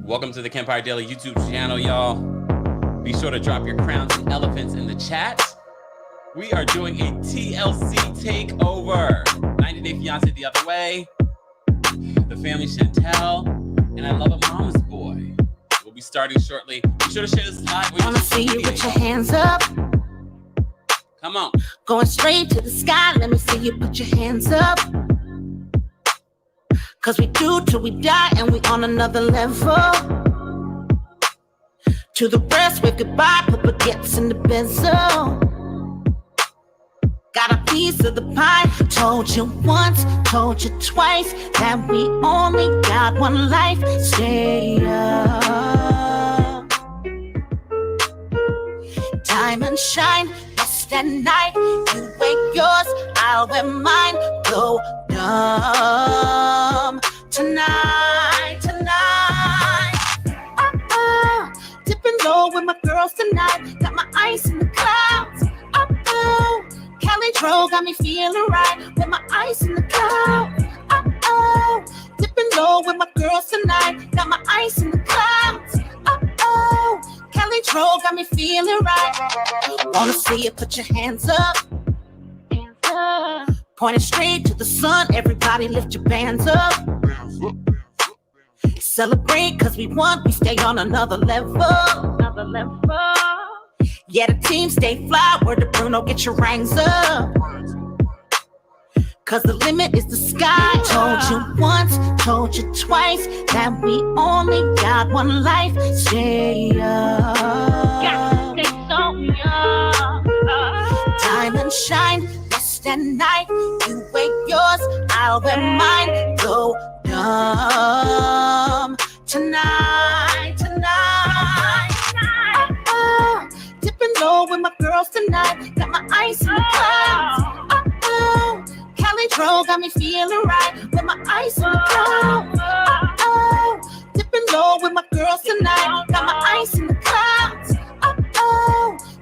Welcome to the Kempire Daily YouTube channel, y'all. Be sure to drop your crowns and elephants in the chat. We are doing a TLC takeover. 90 Day Fiance The Other Way, the Family Chantel, and I Love a Mama's Boy. We'll be starting shortly. Be sure to share this live. Wanna see you with your hands up. Come on. Going straight to the sky. Let me see you put your hands up. Cause we do till we die and we on another level. To the rest, wave goodbye, put baguettes in the benzo. Got a piece of the pie. Told you once, told you twice that we only got one life. Stay up. Diamond shine, best at night. You wear yours, I'll wear mine. Go dumb tonight, tonight. Dipping low with my girls tonight. Got my ice in the clouds. Cali Dro got me feeling right with my ice in the clouds. Dipping low with my girls tonight. Got my ice in the clouds. Cali Dro got me feeling right. Wanna see you put your hands up. Hands up. Pointing straight to the sun. Everybody lift your bands up. Celebrate cause we won. We stay on another level. Another level. Yeah, the team stay fly. Word to Bruno, get your rings up. Cause the limit is the sky. Told you once, told you twice that we only got one life. Stay up. Gotta stay so young. Diamond shine, best at night. You wear yours, I'll wear mine. Go dumb tonight, tonight. Dipping low with my girls tonight. Got my ice in the clouds. Cali Dro got me feeling right with my ice in the clouds. Dipping low with my girls tonight. Got my ice in the clouds.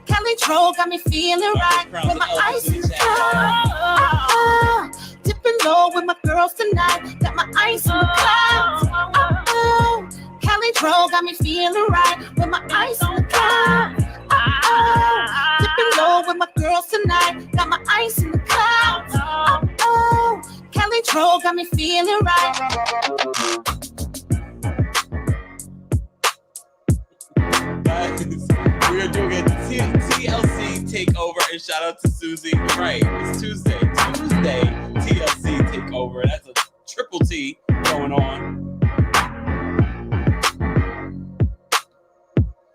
Cali Dro got me feeling right with my ice in the clouds. Dipping low with my girls tonight. Got my ice in the clouds. Cali Dro got me feeling right with my ice in the clouds. Dipping low with my girls tonight. Got my ice in the clouds. Cali Dro got me feeling right. Guys, we are doing a TLC takeover, and shout out to Susie. Right, it's Tuesday, TLC takeover. That's a triple T going on.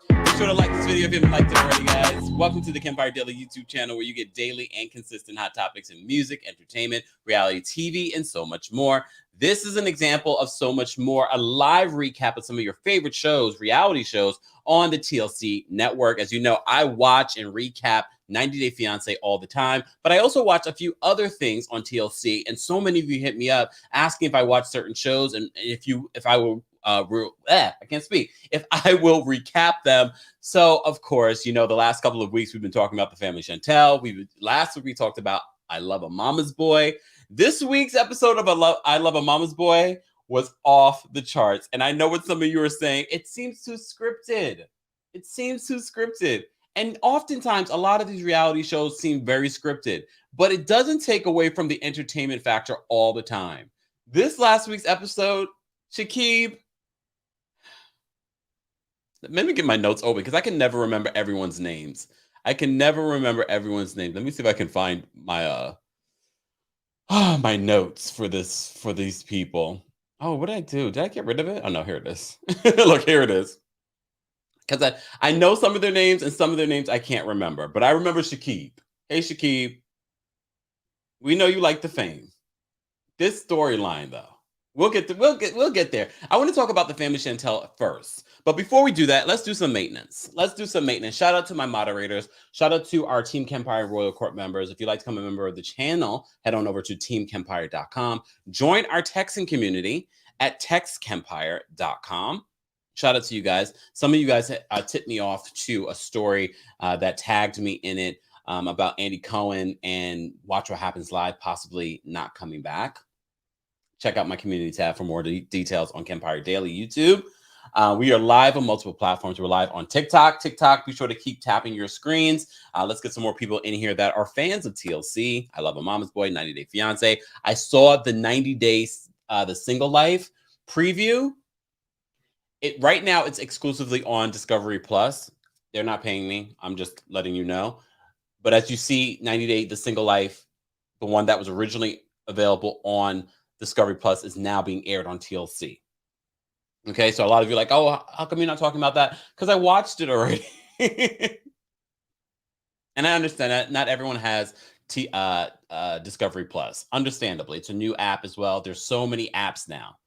Be sure to like this video if you haven't liked it already, guys. Welcome to the Kempire Daily YouTube channel, where you get daily and consistent hot topics in music, entertainment, reality TV, and so much more. This is an example of so much more, a live recap of some of your favorite shows, reality shows on the TLC Network. As you know, I watch and recap 90 Day Fiance all the time, but I also watch a few other things on TLC, and so many of you hit me up asking if I watch certain shows and if I will if I will recap them. So, of course, you know, the last couple of weeks we've been talking about the Family Chantel. Last week we talked about I Love a Mama's Boy. This week's episode of I Love a Mama's Boy was off the charts. And I know what some of you are saying. It seems too scripted. It seems too scripted. And oftentimes, a lot of these reality shows seem very scripted, but it doesn't take away from the entertainment factor all the time. This last week's episode, Shaqib, let me get my notes open because I can never remember everyone's names. Let me see if I can find my my notes for these people. Oh, what did I do? Did I get rid of it? Oh no, here it is. Look, here it is. Because I know some of their names and some of their names I can't remember, but I remember Shaqib. Hey Shaqib, we know you like the fame. This storyline though, we'll get there. I want to talk about the Family Chantel first. But before we do that, let's do some maintenance. Shout out to my moderators. Shout out to our Team Kempire Royal Court members. If you'd like to become a member of the channel, head on over to TeamKempire.com. Join our texting community at TextKempire.com. Shout out to you guys. Some of you guys tipped me off to a story that tagged me in it about Andy Cohen and Watch What Happens Live possibly not coming back. Check out my community tab for more details on Kempire Daily YouTube. We are live on multiple platforms. We're live on TikTok. Be sure to keep tapping your screens. Let's get some more people in here that are fans of TLC. I love a Mama's Boy, 90 Day Fiance. I saw the 90 Days, the Single Life preview. Right now, it's exclusively on Discovery Plus. They're not paying me. I'm just letting you know. But as you see, 90 Day, The Single Life, the one that was originally available on Discovery Plus, is now being aired on TLC. Okay, so a lot of you are like, oh, how come you're not talking about that? Because I watched it already. And I understand that not everyone has Discovery Plus. Understandably, it's a new app as well. There's so many apps now.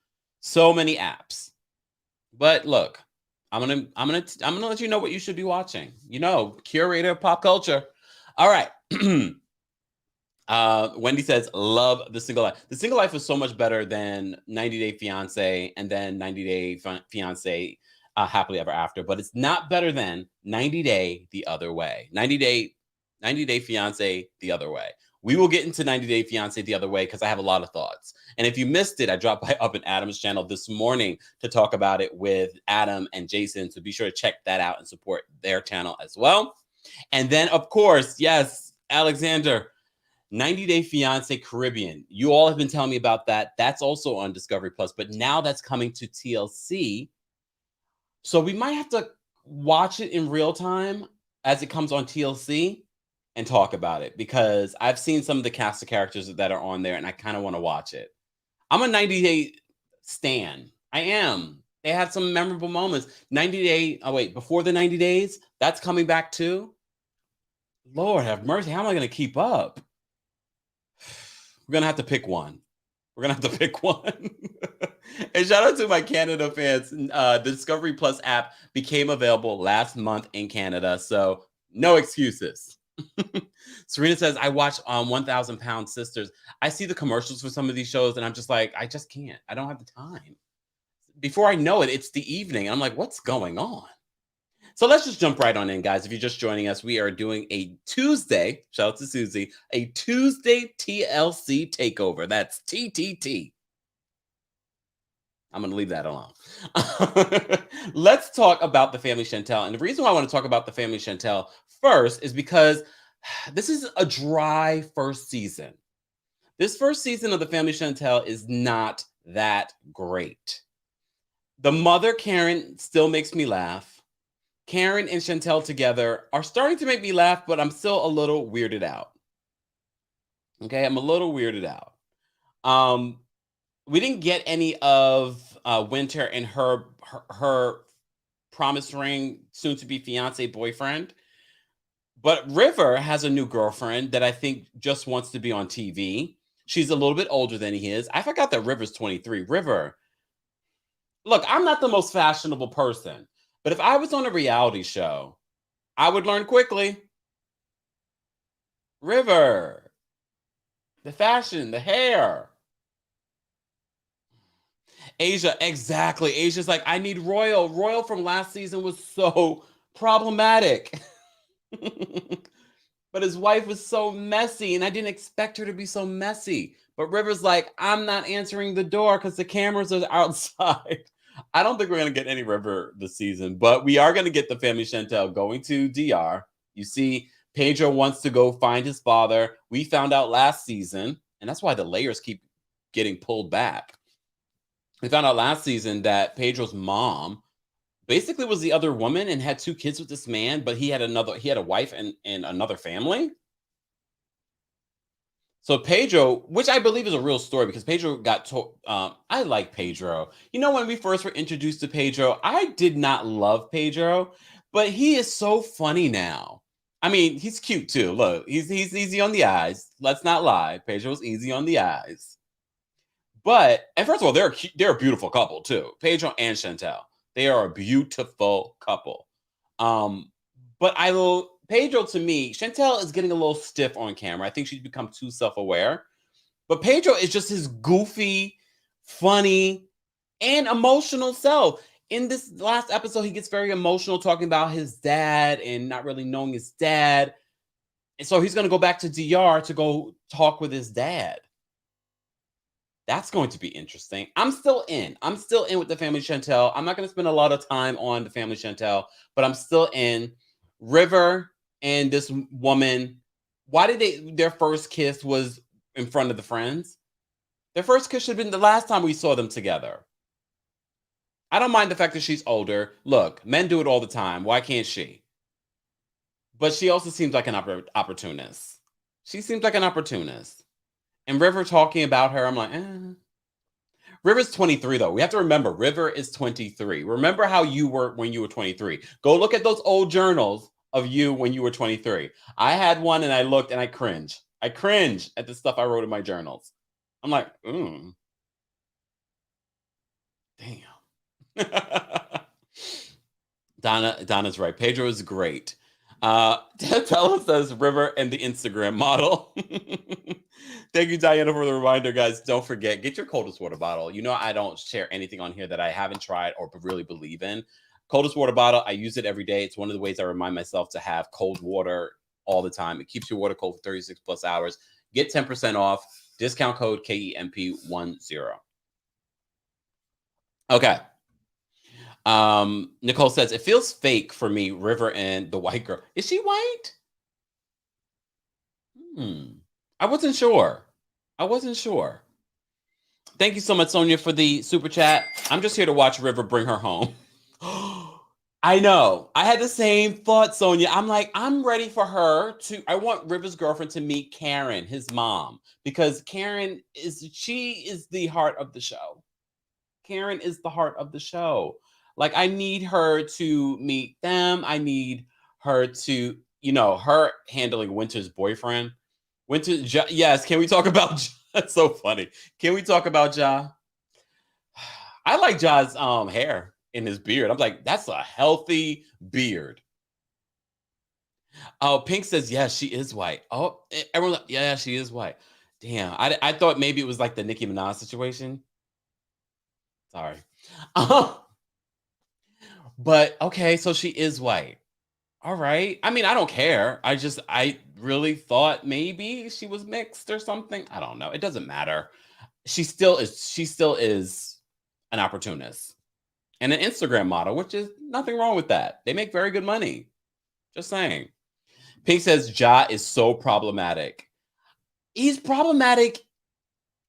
So many apps. But look, I'm gonna let you know what you should be watching. You know, curator of pop culture. All right. Wendy says, love The Single Life. The Single Life was so much better than 90 Day Fiance and then 90 Day Fiance Happily Ever After. But it's not better than 90 Day The Other Way. 90 Day Fiance The Other Way. We will get into 90 Day Fiance The Other Way because I have a lot of thoughts. And if you missed it, I dropped by up in Adam's channel this morning to talk about it with Adam and Jason. So be sure to check that out and support their channel as well. And then, of course, yes, Alexander, 90 Day Fiance Caribbean. You all have been telling me about that. That's also on Discovery Plus, but now that's coming to TLC. So we might have to watch it in real time as it comes on TLC and talk about it, because I've seen some of the cast of characters that are on there and I kind of want to watch it. I'm a 90 Day stan. I am. They had some memorable moments. 90 Day, oh wait, before the 90 days, that's coming back too. Lord have mercy. How am I going to keep up? We're going to have to pick one. And shout out to my Canada fans. The Discovery Plus app became available last month in Canada, so no excuses. Serena says, I watch 1,000 Pound Sisters. I see the commercials for some of these shows and I'm just like, I just can't. I don't have the time. Before I know it, it's the evening. And I'm like, what's going on? So let's just jump right on in, guys. If you're just joining us, we are doing a Tuesday, shout out to Susie, a Tuesday TLC takeover. That's TTT. I'm going to leave that alone. Let's talk about the Family Chantel. And the reason why I want to talk about the Family Chantel first is because this is a dry first season. This first season of the Family Chantel is not that great. The mother, Karen, still makes me laugh. Karen and Chantel together are starting to make me laugh, but I'm still a little weirded out. Okay, I'm a little weirded out. We didn't get any of Winter and her promise ring, soon to be fiance boyfriend. But River has a new girlfriend that I think just wants to be on TV. She's a little bit older than he is. I forgot that River's 23. River, look, I'm not the most fashionable person, but if I was on a reality show, I would learn quickly. River, the fashion, the hair. Asia, exactly. Asia's like, I need Royal. Royal from last season was so problematic. But his wife was so messy, and I didn't expect her to be so messy. But River's like, I'm not answering the door because the cameras are outside. I don't think we're going to get any River this season, but we are going to get the Family Chantel going to DR. You see, Pedro wants to go find his father. We found out last season, and that's why the layers keep getting pulled back. We found out last season that Pedro's mom basically was the other woman and had 2 kids with this man, but he had a wife and another family. So Pedro, which I believe is a real story, because Pedro got told, I like Pedro. You know, when we first were introduced to Pedro, I did not love Pedro, but he is so funny now. I mean, he's cute too. Look, he's easy on the eyes. Let's not lie. Pedro's easy on the eyes. But, and first of all, they're a beautiful couple too. Pedro and Chantel. They are a beautiful couple. But Pedro, to me, Chantel is getting a little stiff on camera. I think she's become too self-aware. But Pedro is just his goofy, funny, and emotional self. In this last episode, he gets very emotional talking about his dad and not really knowing his dad. And so he's going to go back to DR to go talk with his dad. That's going to be interesting. I'm still in. I'm still in with the Family Chantel. I'm not going to spend a lot of time on the Family Chantel, but I'm still in. River and this woman, why did their first kiss was in front of the friends? Their first kiss should have been the last time we saw them together. I don't mind the fact that she's older. Look, men do it all the time. Why can't she? But she also seems like an opportunist. She seems like an opportunist. And River talking about her, I'm like, River's 23, though. We have to remember, River is 23. Remember how you were when you were 23. Go look at those old journals of you when you were 23. I had one and I looked and I cringe. I cringe at the stuff I wrote in my journals. I'm like, damn. Donna's right. Pedro is great. Tell us says River and the Instagram model. Thank you, Diana, for the reminder, guys. Don't forget, get your coldest water bottle. You know, I don't share anything on here that I haven't tried or really believe in. Coldest water bottle, I use it every day. It's one of the ways I remind myself to have cold water all the time. It keeps your water cold for 36 plus hours. Get 10% off. Discount code KEMP10. Okay. Nicole says, it feels fake for me, River and the white girl. Is she white? I wasn't sure. Thank you so much, Sonia, for the super chat. I'm just here to watch River bring her home. I know. I had the same thought, Sonia. I'm like, I'm ready for her to, I want River's girlfriend to meet Karen, his mom, because Karen is the heart of the show. Karen is the heart of the show. Like, I need her to meet them. I need her to, her handling Winter's boyfriend. Yes, can we talk about Ja? That's so funny. Can we talk about Ja? I like Ja's hair in his beard. I'm like, that's a healthy beard. Oh, Pink says, yes, she is white. Oh, everyone, yeah, she is white. Damn, I thought maybe it was like the Nicki Minaj situation. Sorry. But okay, so she is white. All right. I mean, I don't care. I really thought maybe she was mixed or something. I don't know. It doesn't matter. She still is an opportunist and an Instagram model, which is nothing wrong with that. They make very good money. Just saying. Pink says Ja is so problematic. He's problematic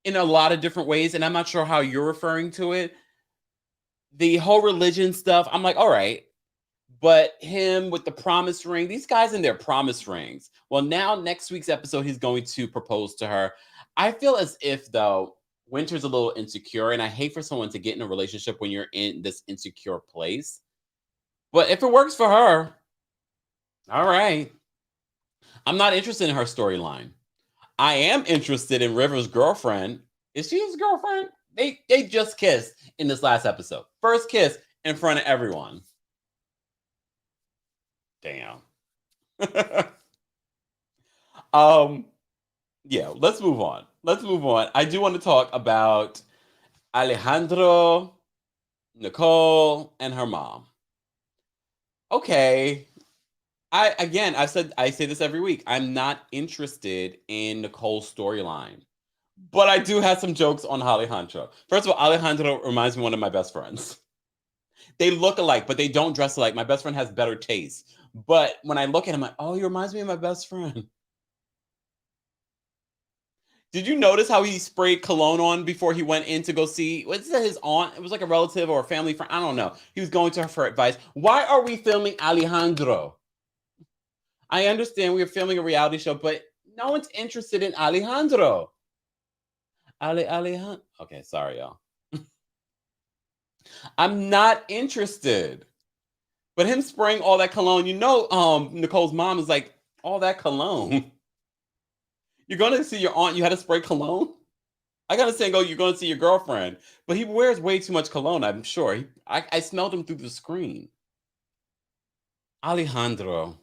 in a lot of different ways, and I'm not sure how you're referring to it. The whole religion stuff, I'm like, all right. But him with the promise ring, these guys in their promise rings. Well, now next week's episode, he's going to propose to her. I feel as if, though, Winter's a little insecure, and I hate for someone to get in a relationship when you're in this insecure place. But if it works for her, all right. I'm not interested in her storyline. I am interested in River's girlfriend. Is she his girlfriend? They just kissed in this last episode. First kiss in front of everyone. Damn. Yeah, let's move on. I do want to talk about Alejandro, Nicole, and her mom. Okay. I say this every week. I'm not interested in Nicole's storyline. But I do have some jokes on Alejandro. First of all, Alejandro reminds me of one of my best friends. They look alike, but they don't dress alike. My best friend has better taste. But when I look at him, I'm like, oh, he reminds me of my best friend. Did you notice how he sprayed cologne on before he went in to go see, what's that, his aunt? It was like a relative or a family friend. I don't know. He was going to her for advice. Why are we filming Alejandro? I understand we are filming a reality show, but no one's interested in Alejandro. Alejandro. Okay, sorry, y'all. I'm not interested. But him spraying all that cologne, Nicole's mom is like, all that cologne. You're going to see your aunt, you had to spray cologne? I got to say, you're going to see your girlfriend. But he wears way too much cologne, I'm sure. I smelled him through the screen. Alejandro.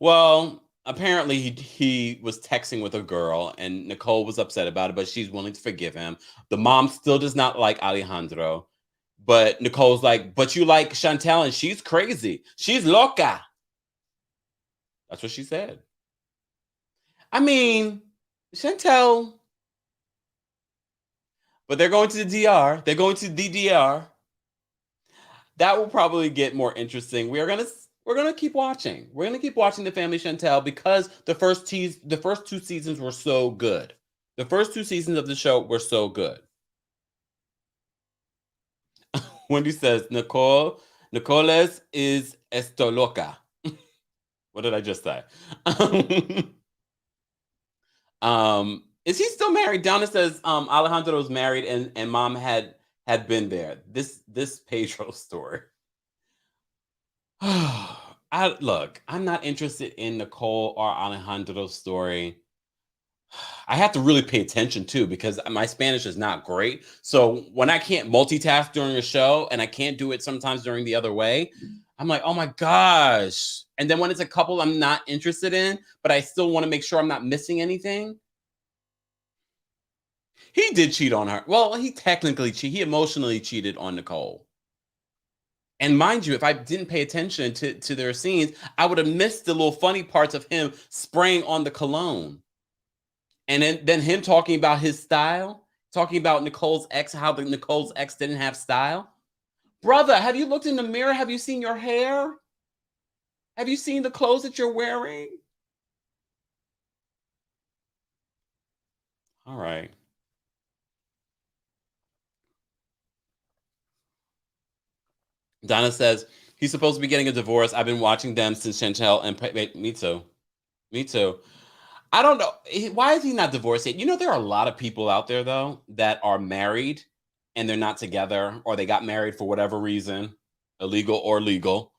Well, apparently he was texting with a girl, and Nicole was upset about it, but she's willing to forgive him. The mom still does not like Alejandro. But Nicole's like, but you like Chantel, and she's crazy. She's loca. That's what she said. I mean, Chantel, But they're going to the DR. They're going to the DR. That will probably get more interesting. We're gonna keep watching. We're gonna keep watching the Family Chantel because the first two seasons were so good. The first two seasons of the show were so good. Wendy says Nicoles is esto loca. What did I just say? Is he still married? Donna says Alejandro's married and mom had been there. This Pedro story. Look, I'm not interested in Nicole or Alejandro's story. I have to really pay attention too because my Spanish is not great. So when I can't multitask during a show and I can't do it sometimes during the other way, I'm like, oh my gosh. And then when it's a couple I'm not interested in, but I still want to make sure I'm not missing anything. He did cheat on her. Well, he emotionally cheated on Nicole. And mind you, if I didn't pay attention to their scenes, I would have missed the little funny parts of him spraying on the cologne. And then him talking about his style, talking about Nicole's ex, how Nicole's ex didn't have style. Brother, have you looked in the mirror? Have you seen your hair? Have you seen the clothes that you're wearing? All right. Donna says, he's supposed to be getting a divorce. I've been watching them since Chantel and... Wait, me too. Me too. I don't know. Why is he not divorced yet? You know, there are a lot of people out there, though, that are married and they're not together, or they got married for whatever reason, illegal or legal,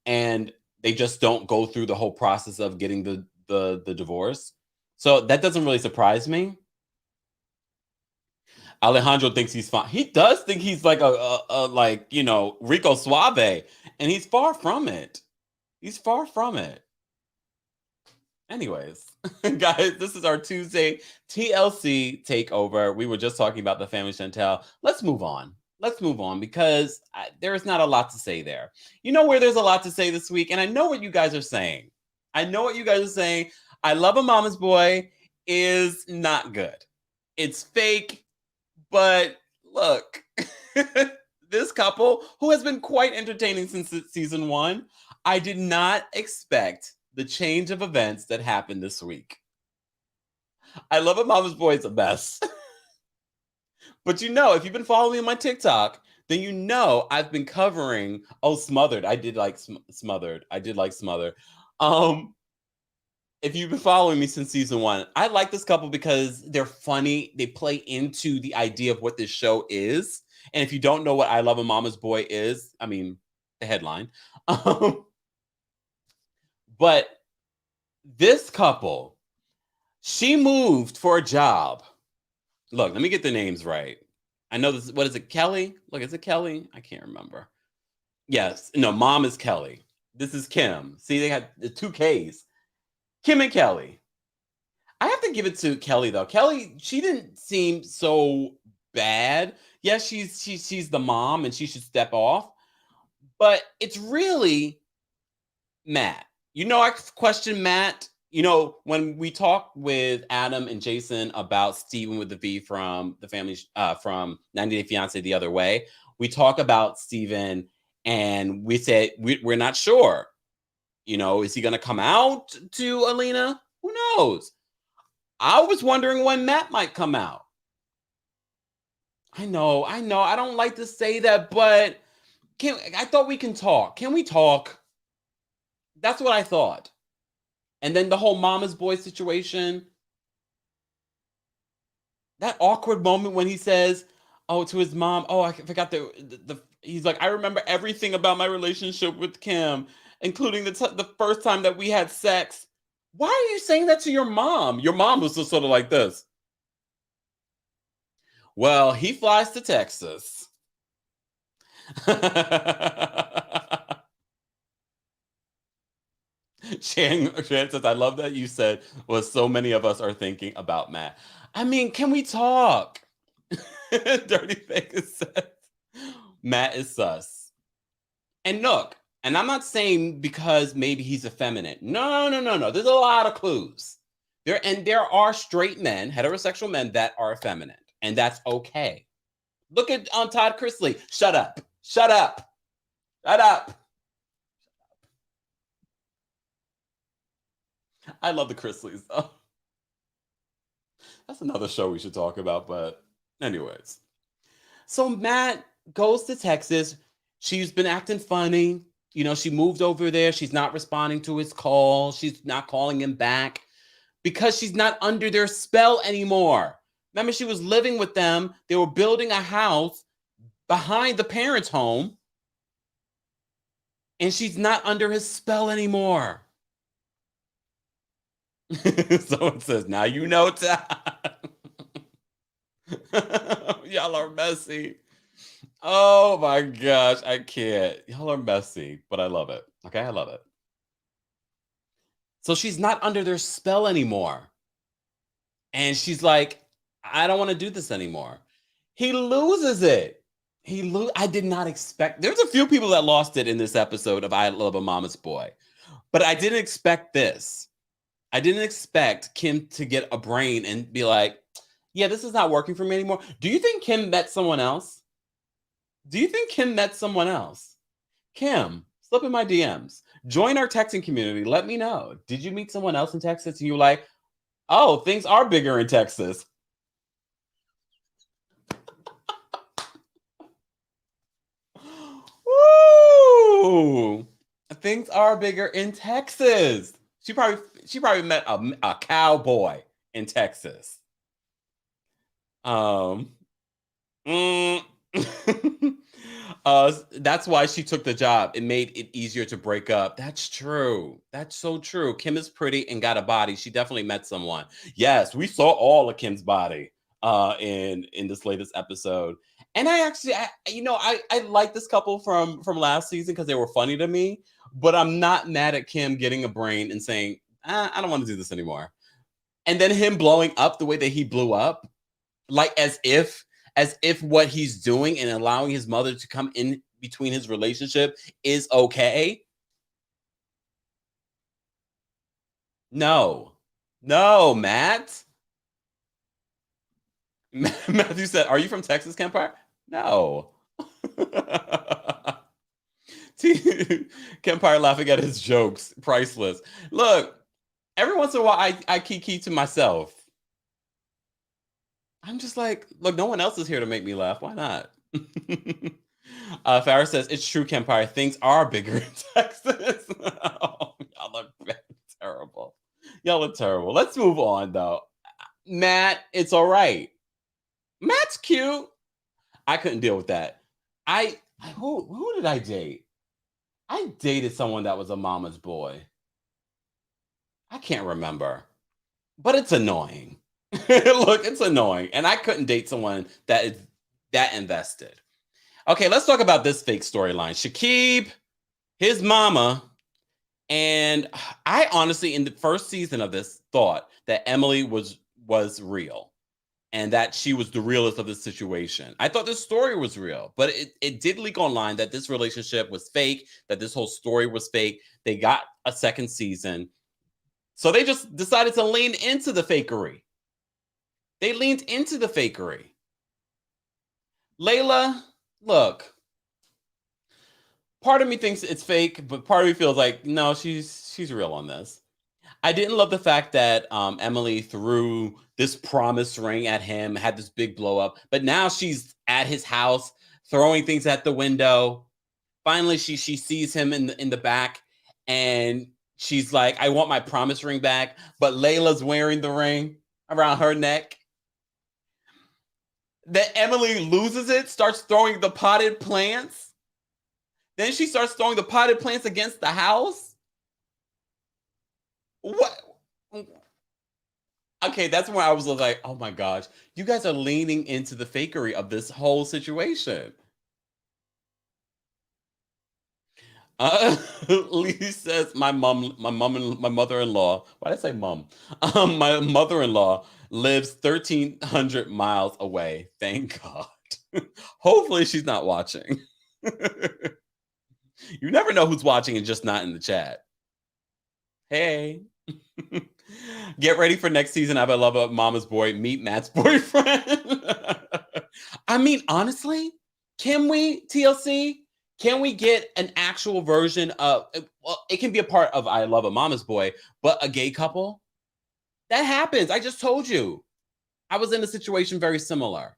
and they just don't go through the whole process of getting the divorce. So that doesn't really surprise me. Alejandro thinks he's fine. He does think he's like a like, you know, Rico Suave, and he's far from it. He's far from it. Anyways, guys, this is our Tuesday TLC takeover. We were just talking about the Family Chantel. Let's move on. Let's move on because there is not a lot to say there. You know where there's a lot to say this week, and I know what you guys are saying. I know what you guys are saying. I Love a Mama's Boy is not good. It's fake, but look, this couple who has been quite entertaining since season 1, I did not expect the change of events that happened this week. I Love a Mama's Boy is a mess. But you know, if you've been following me on my TikTok, then you know I've been covering, Smothered. I did like Smothered. If you've been following me since season 1, I like this couple because they're funny. They play into the idea of what this show is. And if you don't know what I Love a Mama's Boy is, I mean, the headline. But this couple, she moved for a job. Look, let me get the names right. I know this. What is it, Kelly? Look, is it Kelly? I can't remember. Yes. No, mom is Kelly. This is Kim. See, they had the 2 Ks. Kim and Kelly. I have to give it to Kelly, though. Kelly, she didn't seem so bad. Yes, she's the mom and she should step off. But it's really Matt. You know, I question Matt. You know, when we talked with Adam and Jason about Steven with the V from the family, from 90 Day Fiancé The Other Way, we talk about Steven and we said, we're not sure. You know, is he going to come out to Alina? Who knows? I was wondering when Matt might come out. I know. I don't like to say that, but I thought we can talk. Can we talk? That's what I thought. And then the whole mama's boy situation. That awkward moment when he says, to his mom, I forgot he's like, I remember everything about my relationship with Kim, including the first time that we had sex. Why are you saying that to your mom? Your mom was just sort of like this. Well, he flies to Texas. Shan says, I love that you said what so many of us are thinking about Matt. I mean, can we talk? Dirty Vegas says, Matt is sus. And look, and I'm not saying because maybe he's effeminate. No. There's a lot of clues. There are straight men, heterosexual men that are effeminate. And that's okay. Look at Todd Chrisley. Shut up. Shut up. Shut up. I love the Chrisleys, though. That's another show we should talk about, but anyways. So Matt goes to Texas. She's been acting funny. You know, she moved over there. She's not responding to his call. She's not calling him back because she's not under their spell anymore. Remember, she was living with them. They were building a house behind the parents' home, and she's not under his spell anymore. So it says, now you know, Todd. Y'all are messy. Oh my gosh, I can't. Y'all are messy, but I love it. Okay, I love it. So she's not under their spell anymore. And she's like, I don't want to do this anymore. He loses it. I did not expect. There's a few people that lost it in this episode of I Love a Mama's Boy. But I didn't expect this. I didn't expect Kim to get a brain and be like, yeah, this is not working for me anymore. Do you think Kim met someone else? Kim, slip in my DMs. Join our texting community. Let me know. Did you meet someone else in Texas? And you were like, oh, things are bigger in Texas. Woo! Things are bigger in Texas. She probably met a cowboy in Texas. That's why she took the job. It made it easier to break up. That's true. That's so true. Kim is pretty and got a body. She definitely met someone. Yes, we saw all of Kim's body in this latest episode. And I like this couple from last season because they were funny to me. But I'm not mad at Kim getting a brain and saying, I don't want to do this anymore. And then him blowing up the way that he blew up, like as if what he's doing and allowing his mother to come in between his relationship is okay. No, Matt. Matthew said, are you from Texas, Kempire? No. Kempire laughing at his jokes. Priceless. Look, every once in a while, I kiki to myself. I'm just like, look, no one else is here to make me laugh. Why not? Farrah says, it's true, Kempire. Things are bigger in Texas. Oh, y'all are terrible. Y'all are terrible. Let's move on, though. Matt, it's all right. Matt's cute. I couldn't deal with that. Who did I date? I dated someone that was a mama's boy. I can't remember. But it's annoying. Look, it's annoying. And I couldn't date someone that is that invested. Okay, let's talk about this fake storyline. Shaqib, his mama, and I honestly, in the first season of this, thought that Emily was real and that she was the realest of the situation. I thought this story was real, but it did leak online that this relationship was fake, that this whole story was fake. They got a second season. So they just decided to lean into the fakery. They leaned into the fakery. Layla, look, part of me thinks it's fake, but part of me feels like, no, she's real on this. I didn't love the fact that Emily threw this promise ring at him, had this big blow up, but now she's at his house throwing things at the window. Finally, she sees him in the back, and she's like, I want my promise ring back, but Layla's wearing the ring around her neck. Then Emily loses it, starts throwing the potted plants. Then she starts throwing the potted plants against the house. What? Okay, that's where I was like, oh my gosh, you guys are leaning into the fakery of this whole situation. Lee says, my mother-in-law. Why did I say mom? My mother-in-law lives 1,300 miles away. Thank God. Hopefully she's not watching. You never know who's watching and just not in the chat. Hey. Get ready for next season of I Love a Mama's Boy. Meet Matt's boyfriend. I mean, honestly, can we, TLC, can we get an actual version of, well, it can be a part of I Love a Mama's Boy, but a gay couple? That happens. I just told you. I was in a situation very similar.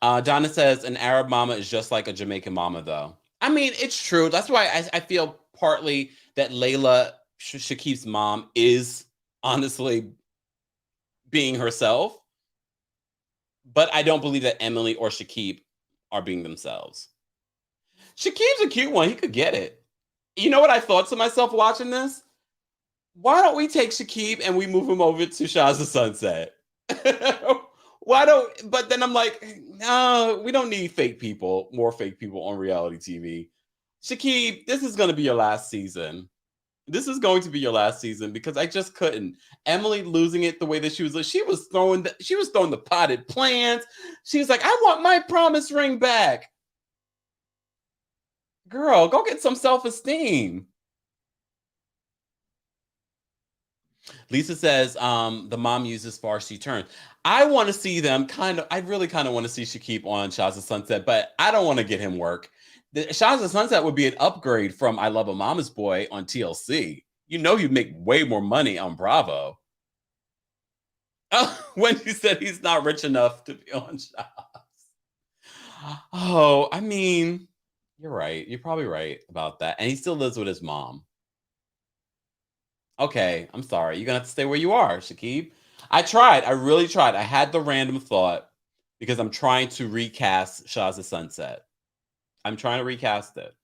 Donna says, an Arab mama is just like a Jamaican mama, though. I mean, it's true. That's why I feel partly that Layla, Shaqib's mom, is honestly being herself. But I don't believe that Emily or Shaqib are being themselves. Shaqib's a cute one. He could get it. You know what I thought to myself watching this? Why don't we take Shaqib and we move him over to Shah's the Sunset? Why don't, but then I'm like, no, we don't need fake people, more fake people on reality TV. Shaqib, this is going to be your last season. This is going to be your last season because I just couldn't. Emily losing it the way that she was throwing the potted plants. She was like, I want my promise ring back. Girl, go get some self-esteem. Lisa says, the mom uses Farsi turns. I want to see them I really kind of want to see Shaqib on Shah's Sunset, but I don't want to get him work. Shah's Sunset would be an upgrade from I Love a Mama's Boy on TLC. You know you'd make way more money on Bravo. Oh, when you said he's not rich enough to be on Shah's. Oh, I mean, you're right. You're probably right about that. And he still lives with his mom. Okay, I'm sorry. You're going to have to stay where you are, Shaqib. I tried. I really tried. I had the random thought because I'm trying to recast Shah's Sunset. I'm trying to recast it.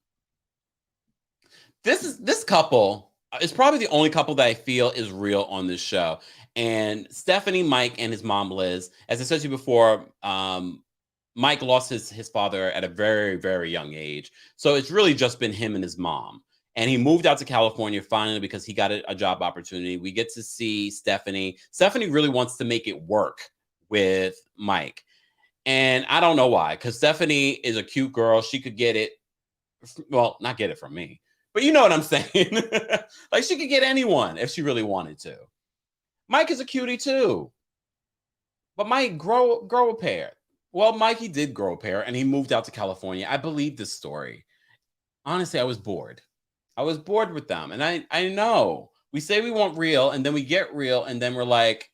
This couple is probably the only couple that I feel is real on this show. And Stephanie, Mike, and his mom, Liz, as I said to you before, Mike lost his father at a very, very young age. So it's really just been him and his mom. And he moved out to California finally because he got a job opportunity. We get to see Stephanie. Stephanie really wants to make it work with Mike. And I don't know why, because Stephanie is a cute girl. She could get it. Well, not get it from me, but you know what I'm saying? Like she could get anyone if she really wanted to. Mike is a cutie too. But Mike grow a pair. Well, Mikey did grow a pair and he moved out to California. I believe this story. Honestly, I was bored. I was bored with them. And I know we say we want real and then we get real and then we're like,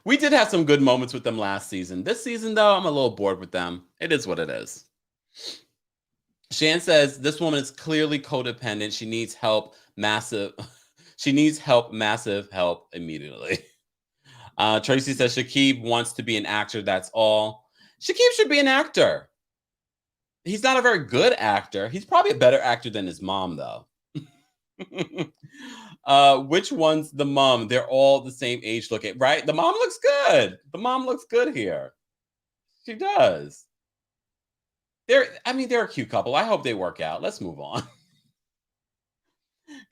we did have some good moments with them last season. This season, though, I'm a little bored with them. It is what it is. Shan says, this woman is clearly codependent. She needs help, massive. She needs help, massive help immediately. Tracy says, Shaqib wants to be an actor. That's all. Shaqib should be an actor. He's not a very good actor. He's probably a better actor than his mom, though. Which one's the mom? They're all the same age looking, right? The mom looks good. The mom looks good here. She does. They're a cute couple. I hope they work out. Let's move on.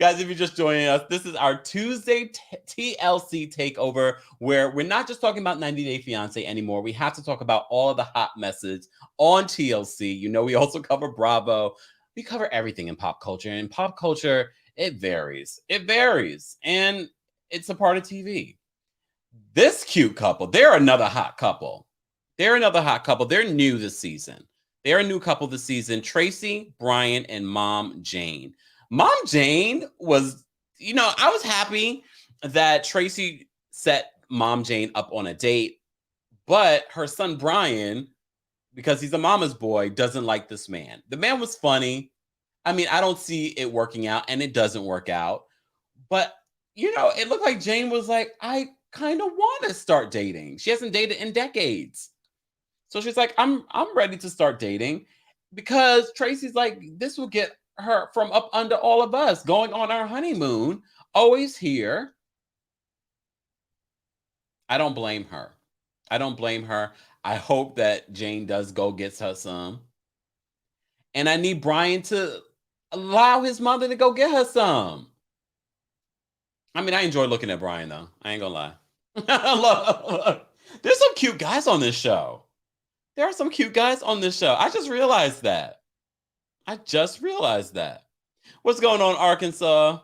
Guys, if you're just joining us, this is our Tuesday TLC takeover, where we're not just talking about 90 Day Fiance anymore. We have to talk about all of the hot messes on TLC. You know, we also cover Bravo. We cover everything in pop culture. And in pop culture, it varies. It varies. And it's a part of TV. This cute couple, they're another hot couple. They're another hot couple. They're new this season. They're a new couple this season. Tracy, Brian, and Mom Jane. Mom Jane was, I was happy that Tracy set Mom Jane up on a date, but her son Brian, because he's a mama's boy, doesn't like this man. The man was funny. I mean, I don't see it working out, and it doesn't work out. But, it looked like Jane was like, I kind of want to start dating. She hasn't dated in decades. So she's like, I'm ready to start dating, because Tracy's like, this will get her from up under all of us, going on our honeymoon, always here. I don't blame her. I hope that Jane does go get her some. And I need Brian to allow his mother to go get her some. I mean, I enjoy looking at Brian, though. I ain't gonna lie. Look, there's some cute guys on this show. There are some cute guys on this show. I just realized that. What's going on, Arkansas?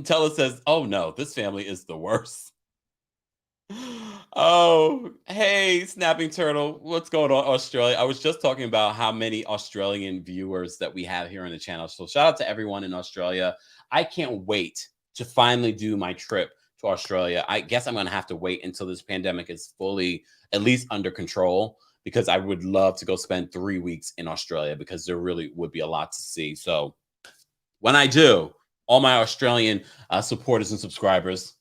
Tella says, oh no, this family is the worst. Oh, hey, Snapping Turtle. What's going on, Australia? I was just talking about how many Australian viewers that we have here on the channel. So shout out to everyone in Australia. I can't wait to finally do my trip to Australia. I guess I'm going to have to wait until this pandemic is fully, at least under control, because I would love to go spend 3 weeks in Australia because there really would be a lot to see. So when I do, all my Australian supporters and subscribers,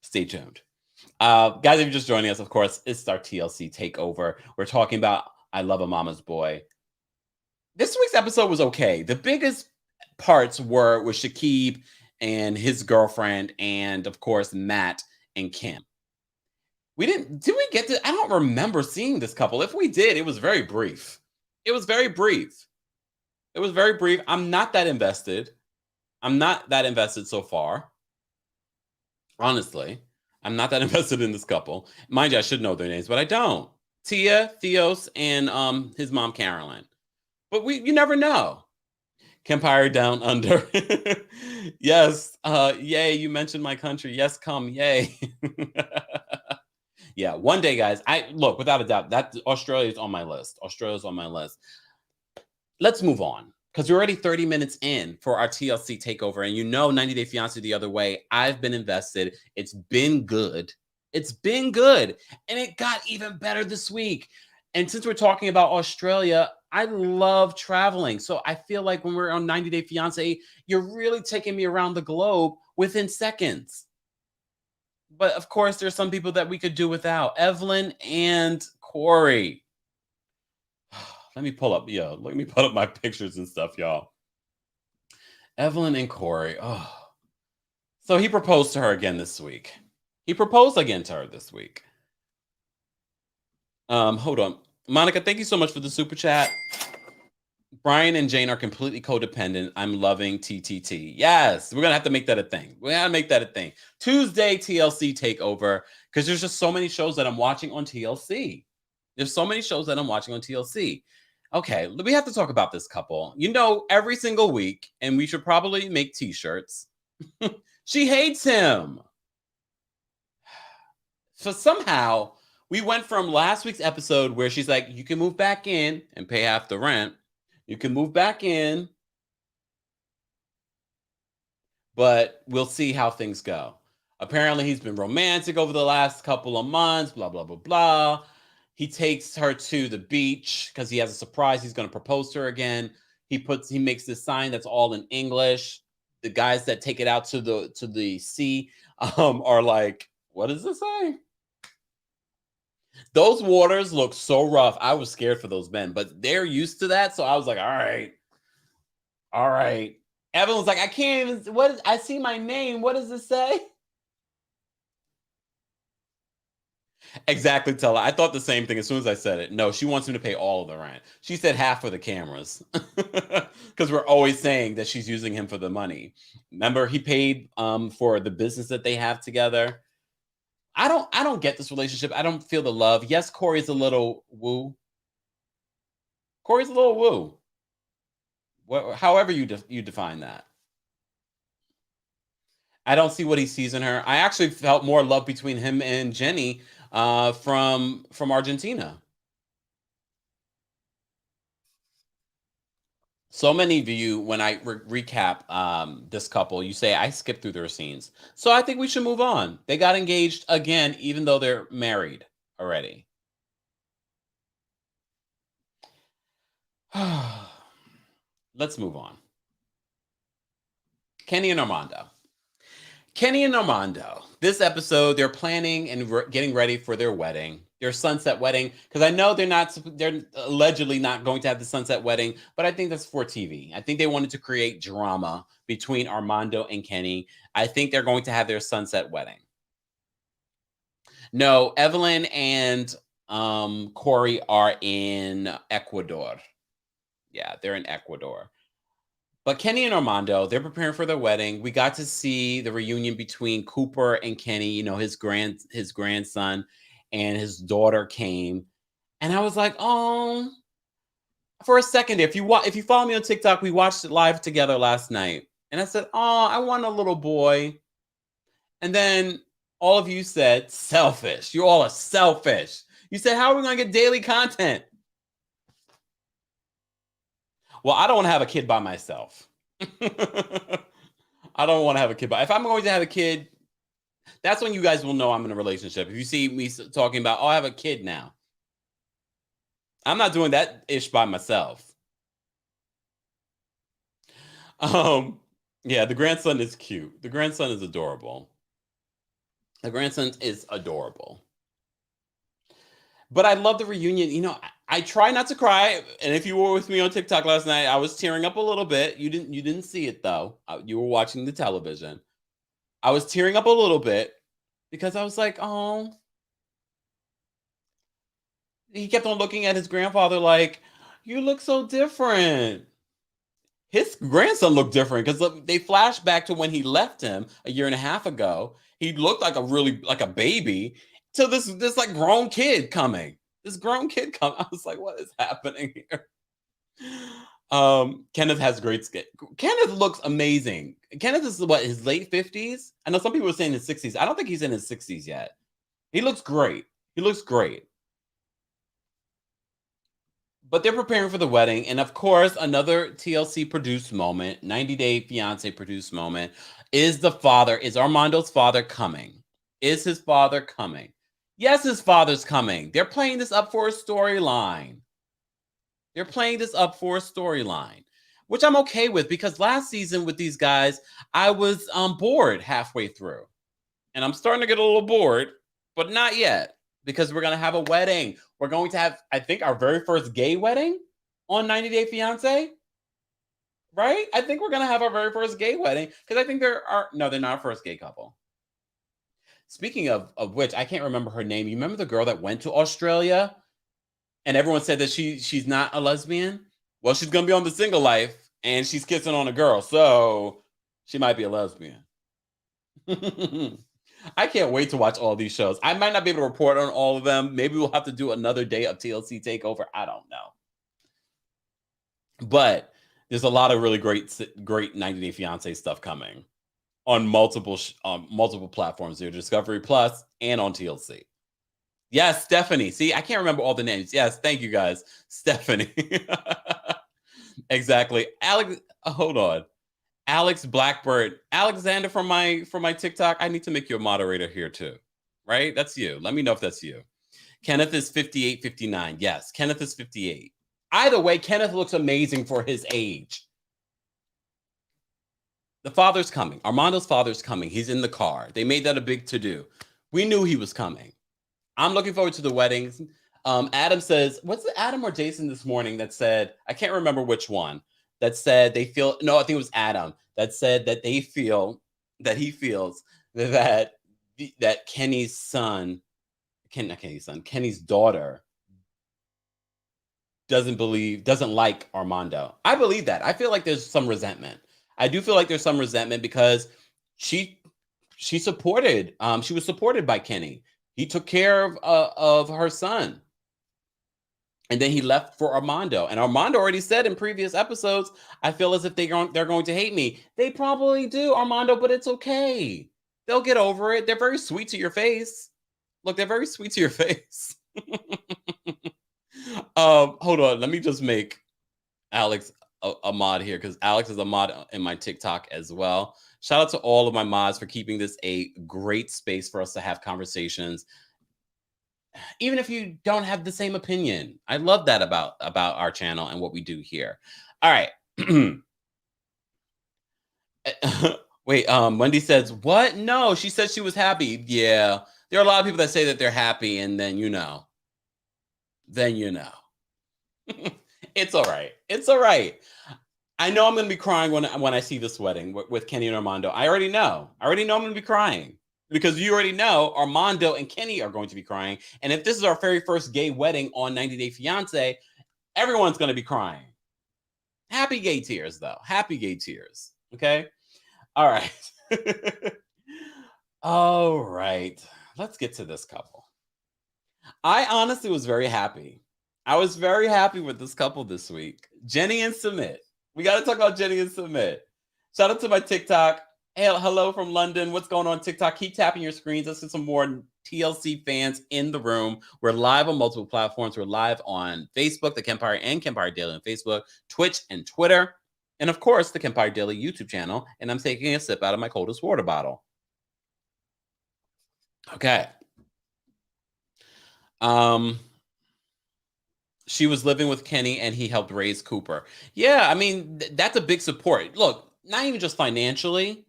stay tuned. Guys, if you're just joining us, of course, it's our TLC takeover. We're talking about I Love a Mama's Boy. This week's episode was okay. The biggest parts were with Shaqib and his girlfriend, and of course, Matt and Kim. Did we get to, I don't remember seeing this couple. If we did, it was very brief. It was very brief. I'm not that invested. So far. Honestly. I'm not that invested in this couple. Mind you, I should know their names, but I don't. Tia, Theos, and his mom, Carolyn. But you never know. Kempire Down Under. Yes. Yay, you mentioned my country. Yes, come. Yay. Yeah, one day, guys. Look, without a doubt, that Australia's on my list. Let's move on. Because we're already 30 minutes in for our TLC takeover. And 90 Day Fiancé The Other Way. I've been invested. It's been good. And it got even better this week. And since we're talking about Australia, I love traveling. So I feel like when we're on 90 Day Fiancé, you're really taking me around the globe within seconds. But of course, there's some people that we could do without. Evelyn and Corey. Let me pull up my pictures and stuff, y'all. Evelyn and Corey. Oh. So he proposed to her again this week. Hold on. Monica, thank you so much for the super chat. Brian and Jane are completely codependent. I'm loving TTT. Yes, we're going to have to make that a thing. Tuesday, TLC takeover, because there's just so many shows that I'm watching on TLC. Okay, we have to talk about this couple. Every single week, and we should probably make t-shirts. She hates him. So somehow, we went from last week's episode where she's like, you can move back in and pay half the rent. You can move back in, but we'll see how things go. Apparently, he's been romantic over the last couple of months, blah, blah, blah, blah. He takes her to the beach because he has a surprise. He's going to propose to her again. He makes this sign that's all in English. The guys that take it out to the sea are like, what does this say? Those waters look so rough. I was scared for those men, but they're used to that. So I was like, all right. Evelyn's like, I can't even, I see my name. What does it say? Exactly, Tella. I thought the same thing as soon as I said it. No, she wants him to pay all of the rent. She said half for the cameras because we're always saying that she's using him for the money. Remember, he paid for the business that they have together. I don't get this relationship. I don't feel the love. Yes, Corey's a little woo. However you define that. I don't see what he sees in her. I actually felt more love between him and Jenny from Argentina. So many of you, when I recap this couple, you say I skipped through their scenes. So I think we should move on. They got engaged again, even though they're married already. Let's move on. Kenny and Armando. This episode, they're planning and getting ready for their wedding, their sunset wedding. Because I know they're allegedly not going to have the sunset wedding, but I think that's for TV. I think they wanted to create drama between Armando and Kenny. I think they're going to have their sunset wedding. No, Evelyn and Corey are in Ecuador. Yeah, they're in Ecuador. But Kenny and Armando, they're preparing for their wedding. We got to see the reunion between Cooper and Kenny, his grandson, and his daughter came. And I was like, oh, for a second, if you follow me on TikTok, we watched it live together last night. And I said, oh, I want a little boy. And then all of you said, selfish. You all are selfish. You said, how are we going to get daily content? Well, I don't want to have a kid by myself. I don't want to have a kid. But if I'm going to have a kid, that's when you guys will know I'm in a relationship. If you see me talking about, oh, I have a kid now. I'm not doing that ish by myself. Yeah, the grandson is cute. The grandson is adorable. The grandson is adorable. But I love the reunion. You know, I try not to cry. And if you were with me on TikTok last night, I was tearing up a little bit. You didn't see it though. You were watching the television. I was tearing up a little bit because I was like, oh. He kept on looking at his grandfather like, you look so different. His grandson looked different because they flash back to when he left him a year and a half ago. He looked like a baby to this like grown kid coming. This grown kid coming. I was like, what is happening here? Kenneth has great skin. Kenneth looks amazing. Kenneth is what, his late 50s? I know some people are saying his 60s. I don't think he's in his 60s yet. He looks great. He looks great. But they're preparing for the wedding. And of course, another TLC produced moment, 90 Day Fiance produced moment, is Armando's father coming? Is his father coming? Yes, his father's coming. They're playing this up for a storyline. They're playing this up for a storyline, which I'm okay with because last season with these guys, I was bored halfway through. And I'm starting to get a little bored, but not yet. Because we're going to have a wedding. We're going to have, I think, our very first gay wedding on 90 Day Fiance. Right? I think we're going to have our very first gay wedding. Because I think they're not our first gay couple. Speaking of which, I can't remember her name. You remember the girl that went to Australia? And everyone said that she's not a lesbian? Well, she's going to be on The Single Life. And she's kissing on a girl. So she might be a lesbian. I can't wait to watch all these shows. I might not be able to report on all of them. Maybe we'll have to do another day of TLC TakeOver. I don't know. But there's a lot of really great 90 Day Fiance stuff coming on multiple platforms here, Discovery Plus and on TLC. Yes, Stephanie. See, I can't remember all the names. Yes, thank you guys. Stephanie. Exactly. Alex, hold on. Alex Blackbird, Alexander from my TikTok. I need to make you a moderator here too, right? That's you. Let me know if that's you. Kenneth is 58, 59. Yes, Kenneth is 58. Either way, Kenneth looks amazing for his age. The father's coming. Armando's father's coming. He's in the car. They made that a big to-do. We knew he was coming. I'm looking forward to the weddings. Adam says, what's the Adam or Jason this morning that said, I can't remember which one, that said I think it was Adam, that said that he feels that Kenny's daughter doesn't like Armando. I believe that. I feel like there's some resentment. I do feel like there's some resentment because she was supported by Kenny. He took care of her son. And then he left for Armando. And Armando already said in previous episodes, I feel as if they're going to hate me. They probably do, Armando, but it's okay. They'll get over it. They're very sweet to your face. Look, they're very sweet to your face. Hold on. Let me just make Alex a mod here because Alex is a mod in my TikTok as well. Shout out to all of my mods for keeping this a great space for us to have conversations. Even if you don't have the same opinion. I love that about our channel and what we do here. All right. Wait, Wendy says, what? No, she said she was happy. Yeah, there are a lot of people that say that they're happy and then you know. It's all right. It's all right. I know I'm going to be crying when I see this wedding with Kenny and Armando. I already know I'm going to be crying. Because you already know Armando and Kenny are going to be crying. And if this is our very first gay wedding on 90 Day Fiance, everyone's going to be crying. Happy gay tears, though. Happy gay tears. Okay? All right. All right. Let's get to this couple. I honestly was very happy. I was very happy with this couple this week. Jenny and Sumit. We got to talk about Jenny and Sumit. Shout out to my TikTok. Hey, hello from London. What's going on TikTok? Keep tapping your screens. Let's get some more TLC fans in the room. We're live on multiple platforms. We're live on Facebook, TheKempire and Kempire Daily on Facebook, Twitch and Twitter, and of course, the Kempire Daily YouTube channel. And I'm taking a sip out of my coldest water bottle. Okay. She was living with Kenny and he helped raise Cooper. Yeah, I mean, that's a big support. Look, not even just financially,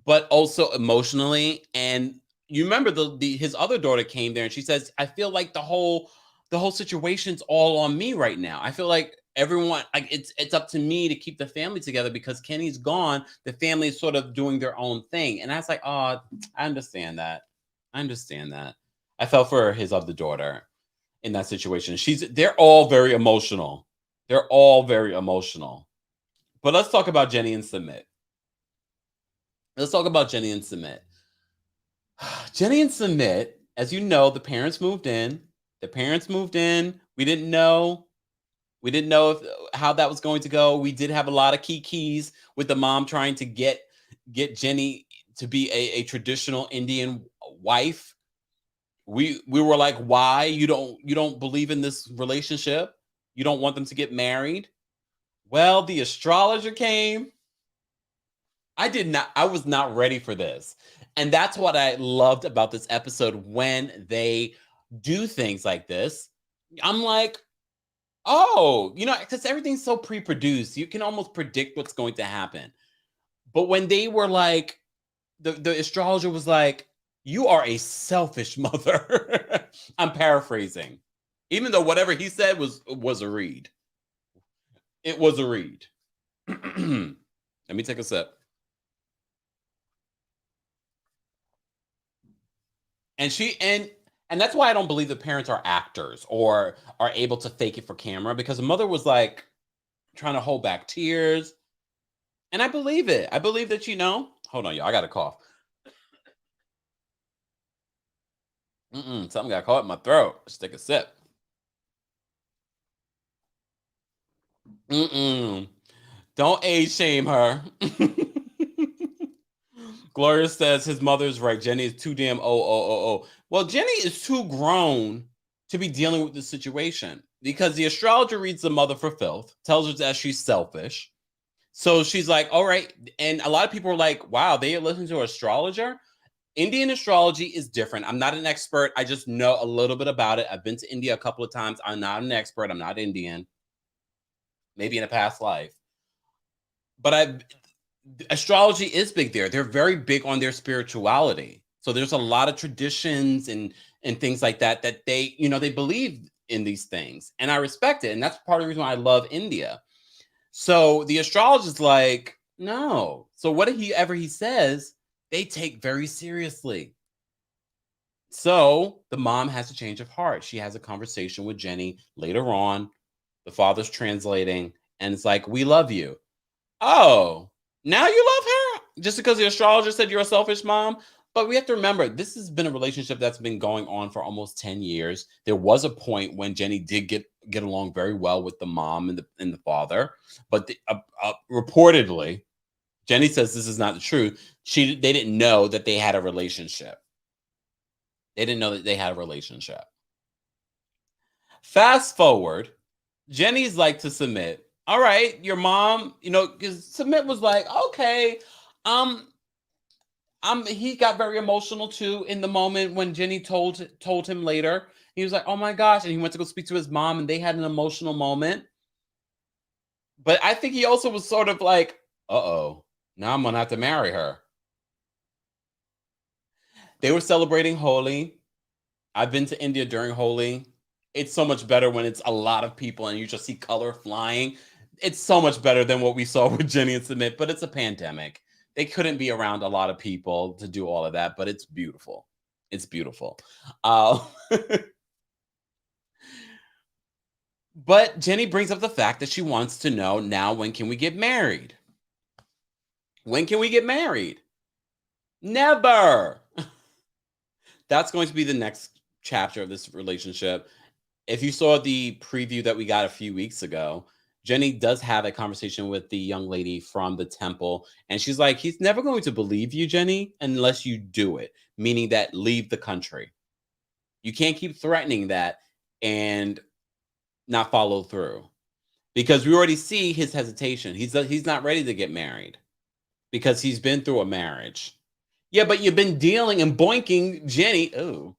but also emotionally. And you remember his other daughter came there and she says, I feel like the whole situation's all on me right now. I feel like everyone, like it's up to me to keep the family together because Kenny's gone. The family's sort of doing their own thing. And I was like, oh, I understand that. I felt for his other daughter in that situation. They're all very emotional. But let's talk about Jenny and Sumit. Jenny and Sumit, as you know, the parents moved in. We didn't know how that was going to go. We did have a lot of keys with the mom trying to get Jenny to be a traditional Indian wife. We were like, why? You don't believe in this relationship? You don't want them to get married? Well, the astrologer came. I was not ready for this. And that's what I loved about this episode when they do things like this. I'm like, oh, because everything's so pre-produced. You can almost predict what's going to happen. But when they were like, the astrologer was like, you are a selfish mother. I'm paraphrasing. Even though whatever he said was a read. It was a read. Let me take a sip. And that's why I don't believe the parents are actors or are able to fake it for camera, because the mother was like trying to hold back tears. And I believe it. I believe that, hold on, y'all. I got a cough. Something got caught in my throat. Let's take a sip. Don't age shame her. Gloria says his mother's right. Jenny is too damn Well, Jenny is too grown to be dealing with this situation because the astrologer reads the mother for filth, tells her that she's selfish. So she's like, all right. And a lot of people are like, wow, they listen to an astrologer. Indian astrology is different. I'm not an expert. I just know a little bit about it. I've been to India a couple of times. I'm not an expert. I'm not Indian. Maybe in a past life. But astrology is big there. They're very big on their spirituality. So there's a lot of traditions and things like that they, they believe in these things. And I respect it. And that's part of the reason why I love India. So the astrologer's like, no. So whatever he says, they take very seriously. So the mom has a change of heart. She has a conversation with Jenny later on. The father's translating, and it's like, we love you. Oh, now you love her? Just because the astrologer said you're a selfish mom? But we have to remember, this has been a relationship that's been going on for almost 10 years. There was a point when Jenny did get along very well with the mom and the father. But reportedly, Jenny says this is not the truth. They didn't know that they had a relationship. Fast forward, Jenny's like to Sumit, all right, your mom, because Sumit was like, okay, he got very emotional too in the moment when Jenny told him later. He was like, oh my gosh, and he went to go speak to his mom, and they had an emotional moment. But I think he also was sort of like, uh-oh, now I'm gonna have to marry her. They were celebrating Holi. I've been to India during Holi. It's so much better when it's a lot of people and you just see color flying. It's so much better than what we saw with Jenny and Sumit, but it's a pandemic. They couldn't be around a lot of people to do all of that, but it's beautiful. But Jenny brings up the fact that she wants to know, now, when can we get married? Never. That's going to be the next chapter of this relationship. If you saw the preview that we got a few weeks ago, Jenny does have a conversation with the young lady from the temple, and she's like, he's never going to believe you, Jenny, unless you do it, meaning that leave the country. You can't keep threatening that and not follow through, because we already see his hesitation. He's not ready to get married because he's been through a marriage. Yeah, but you've been dealing and boinking Jenny. Oh,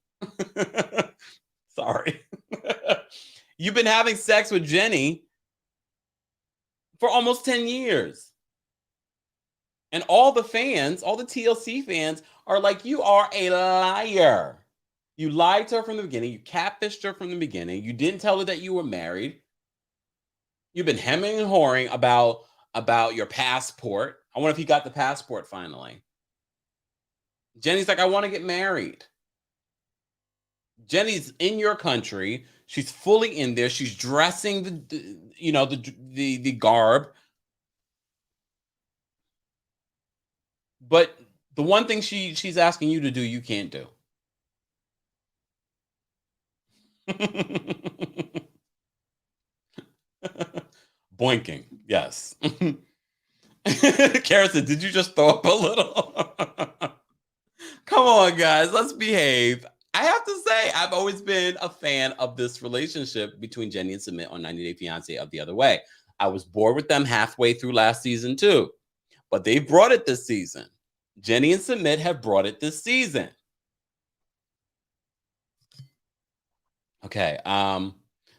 sorry. You've been having sex with Jenny for almost 10 years. And all the fans, all the TLC fans are like, you are a liar. You lied to her from the beginning. You catfished her from the beginning. You didn't tell her that you were married. You've been hemming and hawing about your passport. I wonder if he got the passport finally. Jenny's like, I want to get married. Jenny's in your country. She's fully in there. She's dressing the garb. But the one thing she's asking you to do, you can't do. Boinking, yes. Kara said, did you just throw up a little? Come on, guys, let's behave. I have to say, I've always been a fan of this relationship between Jenny and Sumit on 90 Day Fiancé of The Other Way. I was bored with them halfway through last season too, but they brought it this season. Jenny and Sumit have brought it this season. Okay.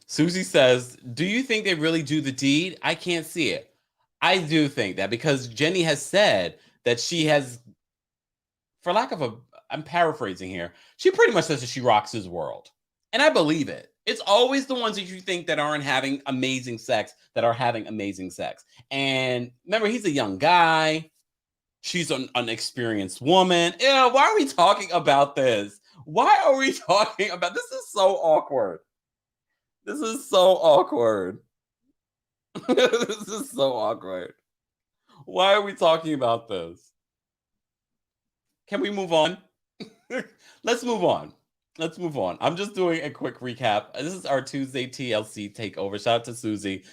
Susie says, do you think they really do the deed? I can't see it. I do think that, because Jenny has said that she has, for lack of I'm paraphrasing here, she pretty much says that she rocks his world. And I believe it. It's always the ones that you think that aren't having amazing sex that are having amazing sex. And remember, he's a young guy. She's an experienced woman. Ew, why are we talking about this? Why are we talking about this? Is so awkward. This is so awkward. This is so awkward. Why are we talking about this? Can we move on? Let's move on. Let's move on. I'm just doing a quick recap. This is our Tuesday TLC takeover. Shout out to Susie.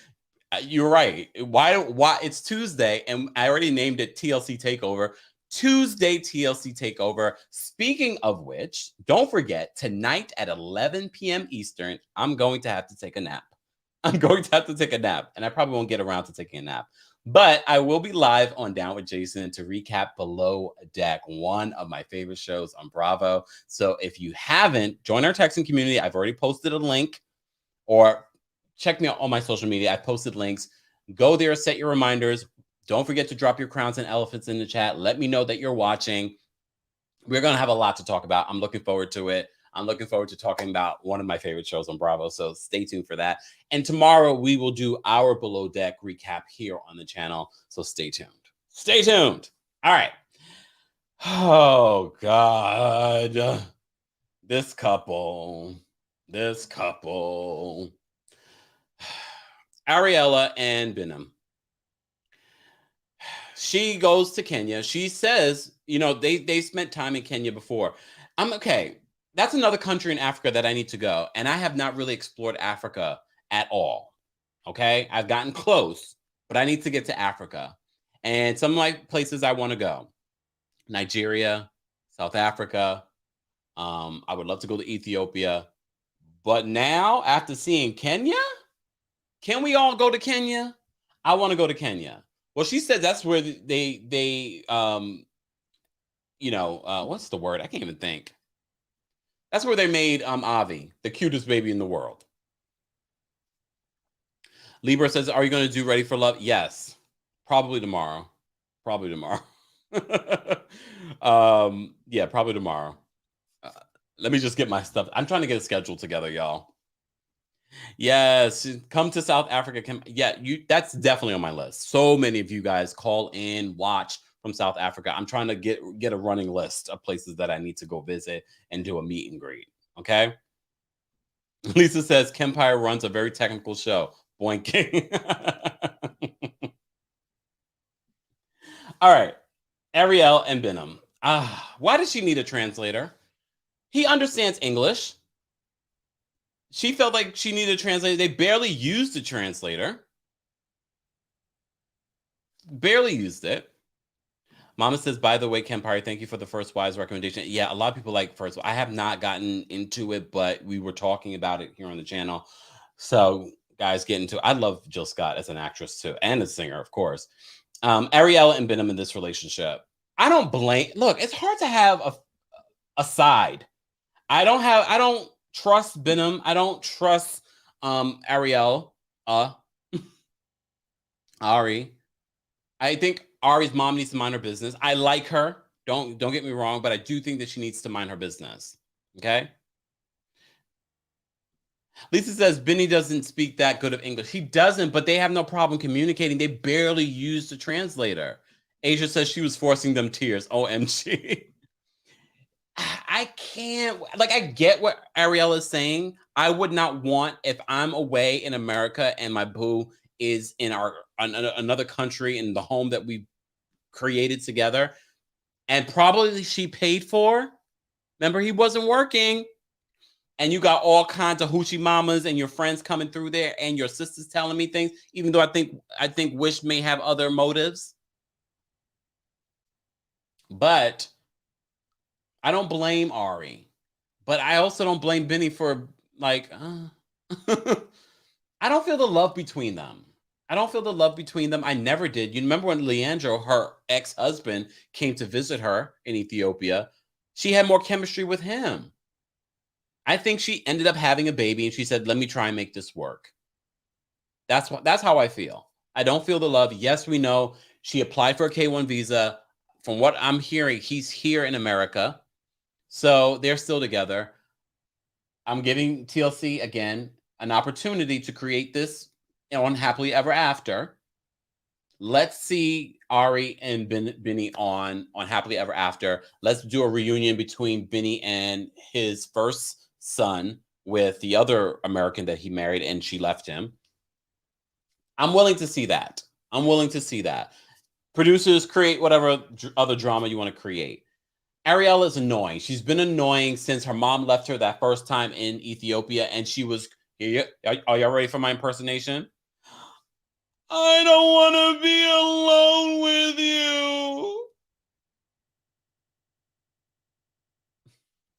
You're right. Why it's Tuesday, and I already named it TLC Takeover. Tuesday TLC Takeover. Speaking of which, don't forget, tonight at 11 p.m. Eastern, I'm going to have to take a nap. I'm going to have to take a nap, and I probably won't get around to taking a nap. But I will be live on Down with Jason to recap Below Deck, one of my favorite shows on Bravo. So if you haven't, join our texting community. I've already posted a link, or check me out on my social media. I've posted links. Go there, set your reminders. Don't forget to drop your crowns and elephants in the chat. Let me know that you're watching. We're going to have a lot to talk about. I'm looking forward to it. I'm looking forward to talking about one of my favorite shows on Bravo. So stay tuned for that. And tomorrow we will do our Below Deck recap here on the channel. So stay tuned. Stay tuned. All right. Oh, God. This couple. Ariela and Biniyam. She goes to Kenya. She says, they spent time in Kenya before. I'm okay. That's another country in Africa that I need to go. And I have not really explored Africa at all. Okay. I've gotten close, but I need to get to Africa. And some places I want to go. Nigeria, South Africa. I would love to go to Ethiopia. But now, after seeing Kenya, can we all go to Kenya? I want to go to Kenya. Well, she said that's where they what's the word? I can't even think. That's where they made Avi, the cutest baby in the world. Libra says, are you going to do Ready for Love? Yes. Probably tomorrow. Yeah, probably tomorrow. Let me just get my stuff. I'm trying to get a schedule together, y'all. Yes, come to South Africa. That's definitely on my list. So many of you guys call in, watch from South Africa. I'm trying to get a running list of places that I need to go visit and do a meet and greet. Okay. Lisa says Kempire runs a very technical show. Boinking. All right. Ariel and Biniyam. Why does she need a translator? He understands English. She felt like she needed a translator. They barely used a translator. barely used it. Mama says, by the way, Kempire, thank you for the First Wives recommendation. Yeah, a lot of people like First. I have not gotten into it, but we were talking about it here on the channel. So, guys, get into it. I love Jill Scott as an actress too, and a singer, of course. Ariela and Biniyam in this relationship. I don't blame. Look, it's hard to have a side. I don't trust Biniyam. I don't trust Ariel. Ari. I think Ari's mom needs to mind her business. I like her. Don't get me wrong, but I do think that she needs to mind her business. Okay. Lisa says Benny doesn't speak that good of English. He doesn't, but they have no problem communicating. They barely use the translator. Asia says she was forcing them tears. OMG. I can't, like, I get what Ariel is saying. I would not want, if I'm away in America and my boo is in another country in the home that we created together, and probably she paid for. Remember, he wasn't working. And you got all kinds of hoochie mamas and your friends coming through there and your sisters telling me things, even though I think Wish may have other motives. But I don't blame Ari. But I also don't blame Benny for, like, I don't feel the love between them. I never did. You remember when Leandro, her ex-husband, came to visit her in Ethiopia? She had more chemistry with him. I think she ended up having a baby and she said, let me try and make this work. That's how I feel. I don't feel the love. Yes, we know she applied for a K-1 visa. From what I'm hearing, he's here in America. So they're still together. I'm giving TLC, again, an opportunity to create this on Happily Ever After. Let's see Ari and Benny on Happily Ever After. Let's do a reunion between Benny and his first son with the other American that he married and she left him. I'm willing to see that. Producers, create whatever other drama you want to create. Ariel is annoying. She's been annoying since her mom left her that first time in Ethiopia, and she was, are y'all ready for my impersonation? I don't want to be alone with you.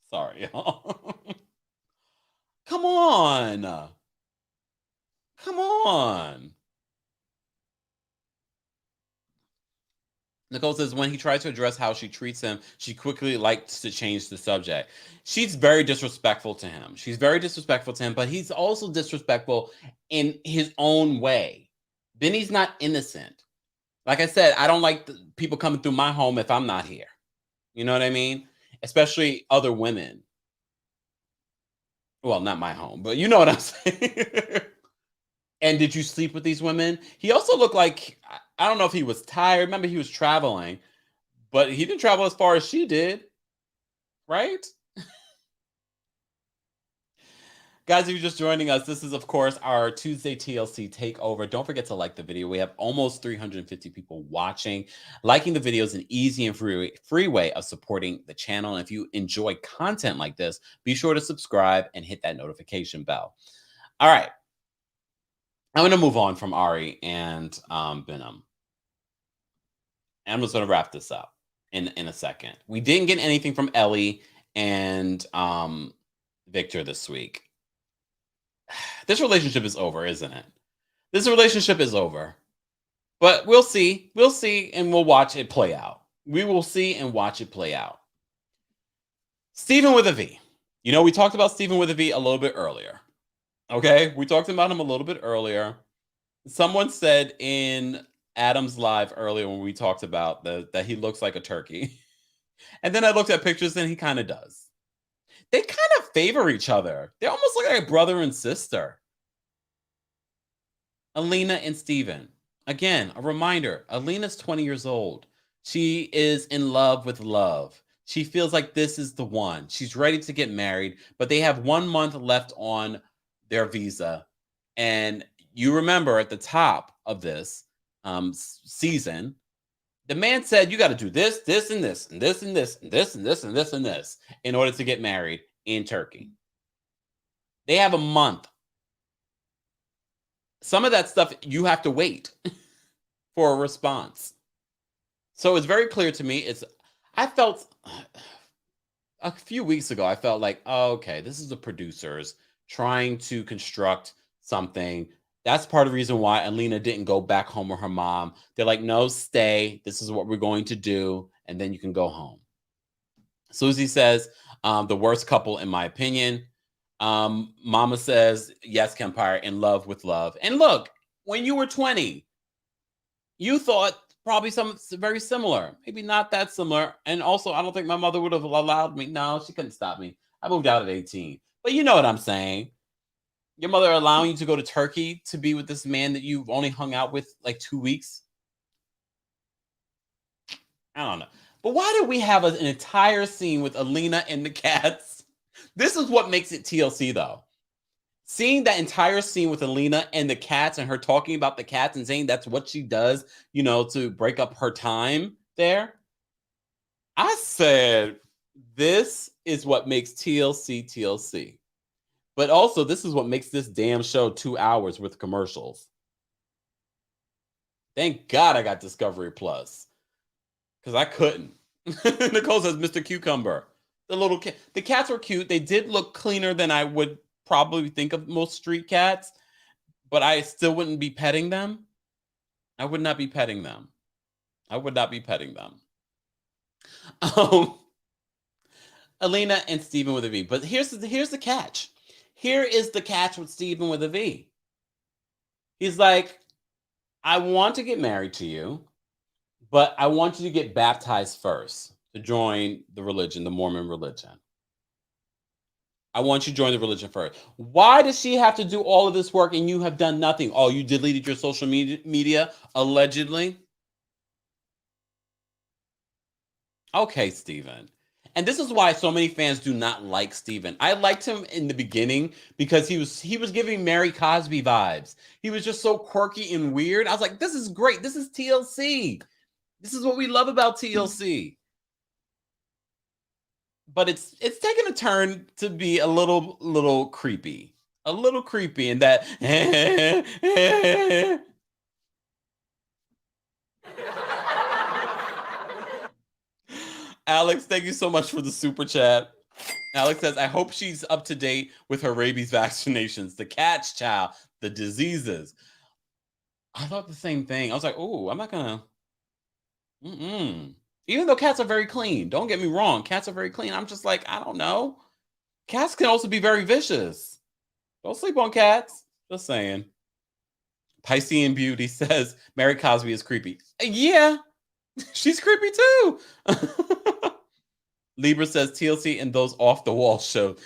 Sorry, y'all. Come on. Nicole says, when he tries to address how she treats him, she quickly likes to change the subject. She's very disrespectful to him. But he's also disrespectful in his own way. Benny's not innocent. Like I said, I don't like people coming through my home if I'm not here. You know what I mean? Especially other women. Well, not my home, but you know what I'm saying. And did you sleep with these women? He also looked like, I don't know if he was tired. Remember, he was traveling, but he didn't travel as far as she did, right? Guys, if you're just joining us, this is, of course, our Tuesday TLC takeover. Don't forget to like the video. We have almost 350 people watching. Liking the video is an easy and free way of supporting the channel. And if you enjoy content like this, be sure to subscribe and hit that notification bell. All right. I'm going to move on from Ari and Biniyam. And I'm just going to wrap this up in a second. We didn't get anything from Ellie and Victor this week. This relationship is over, isn't it? This relationship is over. But we'll see. We'll see, and we'll watch it play out. We will see and watch it play out. Steven with a V. You know, we talked about Steven with a V a little bit earlier. Okay? We talked about him a little bit earlier. Someone said in Adam's live earlier when we talked about that he looks like a turkey. And then I looked at pictures and he kind of does. They kind of favor each other. They almost look like a brother and sister. Alina and Steven. Again, a reminder, Alina's 20 years old. She is in love with love. She feels like this is the one. She's ready to get married, but they have 1 month left on their visa. And you remember at the top of this season, the man said, you got to do this, this, and this, and this, and this, and this, and this, and this, and this in order to get married in Turkey. They have a month. Some of that stuff you have to wait for a response. So it's very clear to me. I felt a few weeks ago, I felt like, oh, okay, this is the producers trying to construct something. That's part of the reason why Alina didn't go back home with her mom. They're like, no, stay. This is what we're going to do. And then you can go home. Susie says, the worst couple, in my opinion. Mama says, yes, Kempire, in love with love. And look, when you were 20, you thought probably something very similar, maybe not that similar. And also, I don't think my mother would have allowed me. No, she couldn't stop me. I moved out at 18. But you know what I'm saying. Your mother allowing you to go to Turkey to be with this man that you've only hung out with like 2 weeks. I don't know. But why did we have an entire scene with Alina and the cats? This is what makes it TLC, though. Seeing that entire scene with Alina and the cats and her talking about the cats and saying that's what she does, you know, to break up her time there. I said, this is what makes TLC TLC. But also, this is what makes this damn show 2 hours with commercials. Thank God I got Discovery Plus. Because I couldn't. Nicole says, Mr. Cucumber. The cats were cute. They did look cleaner than I would probably think of most street cats, but I still wouldn't be petting them. I would not be petting them. I would not be petting them. Alina and Steven with a V. But here's the catch. Here is the catch with Steven with a V. He's like, I want to get married to you, but I want you to get baptized first to join the religion, the Mormon religion. I want you to join the religion first. Why does she have to do all of this work and you have done nothing? Oh, you deleted your social media allegedly? Okay, Steven. And this is why so many fans do not like Steven. I liked him in the beginning because he was giving Mary Cosby vibes. He was just so quirky and weird. I was like, this is great. This is TLC. This is what we love about TLC. But it's taken a turn to be a little creepy. A little creepy in that Alex, thank you so much for the super chat. Alex says, I hope she's up to date with her rabies vaccinations, the catch child, the diseases. I thought the same thing. I was like, oh, I'm not gonna. Even though cats are very clean, don't get me wrong, cats are very clean. I'm just like, I don't know. Cats can also be very vicious. Don't sleep on cats. Just saying. Piscean Beauty says Mary Cosby is creepy. Yeah, she's creepy too. Libra says TLC and those off the wall shows.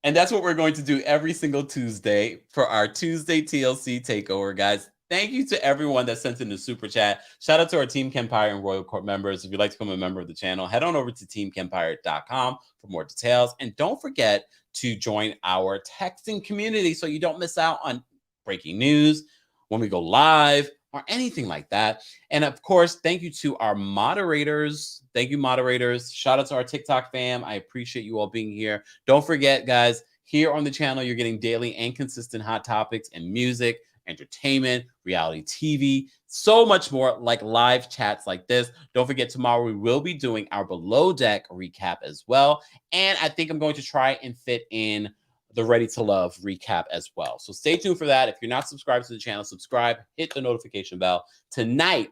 And that's what we're going to do every single Tuesday for our Tuesday TLC takeover, guys. Thank you to everyone that sent in the super chat. Shout out to our Team Kempire and Royal Court members. If you'd like to become a member of the channel, head on over to TeamKempire.com for more details. And don't forget to join our texting community so you don't miss out on breaking news when we go live or anything like that. And of course, thank you to our moderators. Thank you, moderators. Shout out to our TikTok fam. I appreciate you all being here. Don't forget, guys, here on the channel, you're getting daily and consistent hot topics and music, entertainment, reality TV, so much more, like live chats like this. Don't forget, tomorrow we will be doing our Below Deck recap as well. And I think I'm going to try and fit in the Ready to Love recap as well. So stay tuned for that. If you're not subscribed to the channel, subscribe, hit the notification bell. Tonight,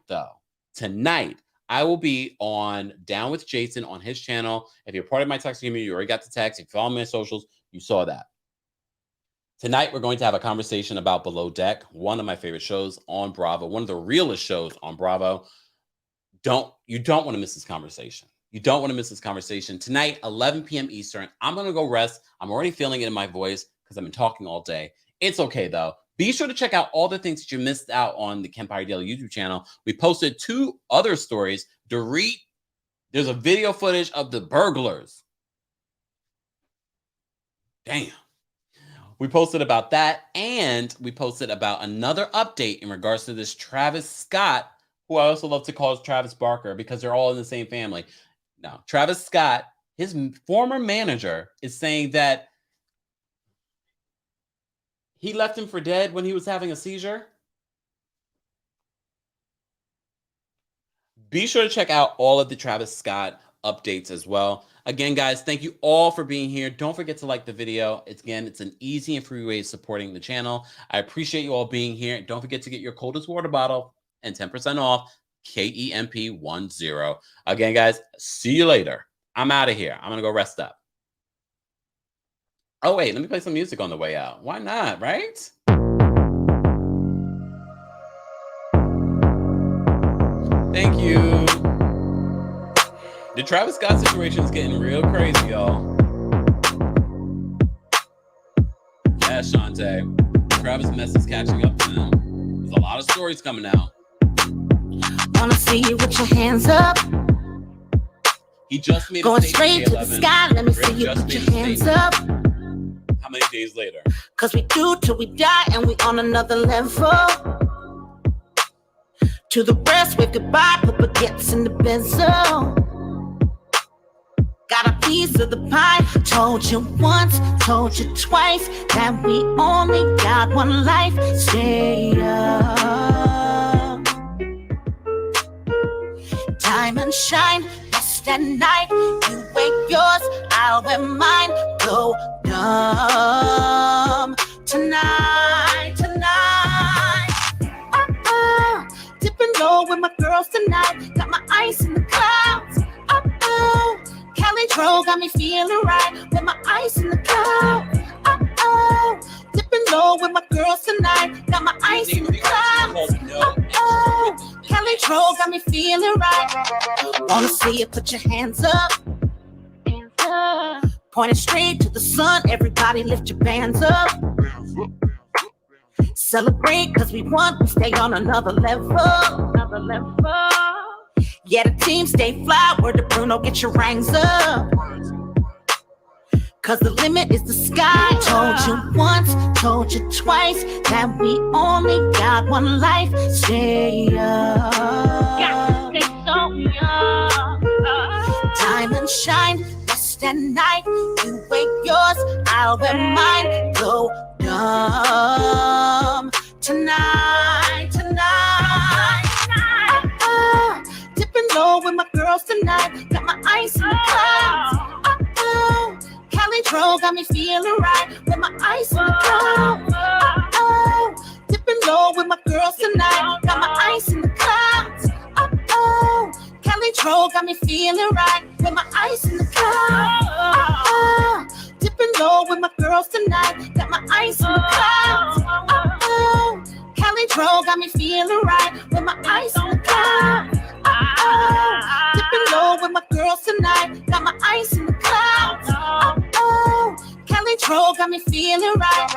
I will be on Down with Jason on his channel. If you're part of my text community, you already got the text. If you follow me on socials, you saw that. Tonight, we're going to have a conversation about Below Deck, one of my favorite shows on Bravo, one of the realest shows on Bravo. You don't want to miss this conversation. You don't want to miss this conversation. Tonight, 11 p.m. Eastern, I'm going to go rest. I'm already feeling it in my voice because I've been talking all day. It's okay, though. Be sure to check out all the things that you missed out on the Kempire Daily YouTube channel. We posted 2 other stories. Dorit, there's a video footage of the burglars. Damn. We posted about that, and we posted about another update in regards to this Travis Scott, who I also love to call Travis Barker because they're all in the same family. Now, Travis Scott, his former manager, is saying that he left him for dead when he was having a seizure. Be sure to check out all of the Travis Scott updates as well. Again, guys, thank you all for being here. Don't forget to like the video. It's an easy and free way of supporting the channel. I appreciate you all being here. Don't forget to get your coldest water bottle and 10% off KEMP10. Again, guys, see you later. I'm out of here. I'm going to go rest up. Oh, wait, let me play some music on the way out. Why not, right? Thank you. The Travis Scott situation is getting real crazy, y'all. Yeah, Shantae. Travis mess is catching up to them. There's a lot of stories coming out. Wanna see you with your hands up. He just made going straight to the sky. Let me see you put your hands up. How many days later? Cause we do till we die and we on another level. To the rest, wave goodbye, put baguettes in the benzo. Got a piece of the pie. Told you once, told you twice that we only got one life. Stay up. Diamond shine, best at night. You wear yours, I'll wear mine. Go dumb tonight, tonight. Dipping low with my girls tonight. Got my ice in the clouds. Cali Dro got me feeling right with my ice in the clouds. Dipping low with my girls tonight. Got my ice in the clouds. Cali Dro got me feeling right. Wanna see you put your hands up. Pointing straight to the sun. Everybody lift your bands up. Celebrate cause we won. We stay on another level. Another level. Yeah, the team stay fly. Word to Bruno, get your rings up. Cause the limit is the sky. Told you once, told you twice that we only got one life. Stay up. Got to stay so young. Diamond shine, best at night. You wear yours, I'll wear mine. Go dumb tonight, tonight. Dipping low with my girls tonight. Got my ice in the clouds. Cali Dro got me feeling right with my ice in the clouds. Dipping low with my girls tonight. Got my ice in the clouds. Cali Dro got me feeling right with my ice in the clouds. Dipping low with my girls tonight. Got my ice in the clouds. Cali Dro got me feeling right with my ice in the clouds. Dipping low with my girls tonight. Got my ice in the clouds. Cali Dro got me feeling right.